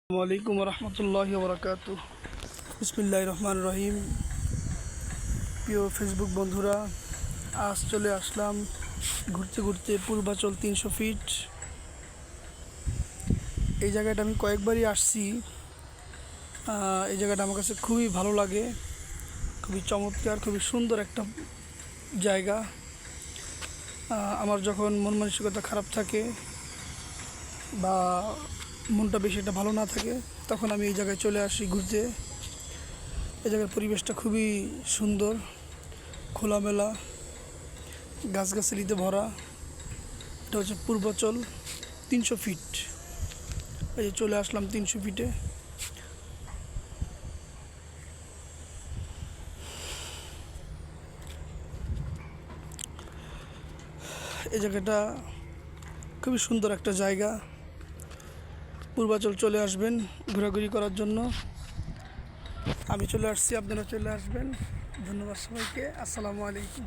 আসসালামু আলাইকুম রহমতুল্লাহি ওয়া বারাকাতুহু। বিসমিল্লাহির রহমানির রহিম। প্রিয় ফেসবুক বন্ধুরা, আজ চলে আসলাম ঘুরতে ঘুরতে পূর্বাচল 300 ফিট। এই জায়গাটা আমি কয়েকবারই আসছি। এই জায়গাটা আমার কাছে খুবই ভালো লাগে, খুবই চমৎকার, খুবই সুন্দর একটা জায়গা। আমার যখন মন মানসিকতা খারাপ থাকে বা মনটা বেশি একটা ভালো না থাকে, তখন আমি এই জায়গায় চলে আসি ঘুরতে। এই জায়গার পরিবেশটা খুবই সুন্দর, খোলামেলা, গাছগাছালিতে ভরা। এটা হচ্ছে পূর্বাচল 300 ফিট। এই যে চলে আসলাম 300 ফিটে। এই জায়গাটা খুবই সুন্দর একটা জায়গা। পূর্বাচল চলে আসবেন ঘোরাঘুরি করার জন্য। আমি চলে আসছি, আপনারা চলে আসবেন। ধন্যবাদ সবাইকে। আসসালামু আলাইকুম।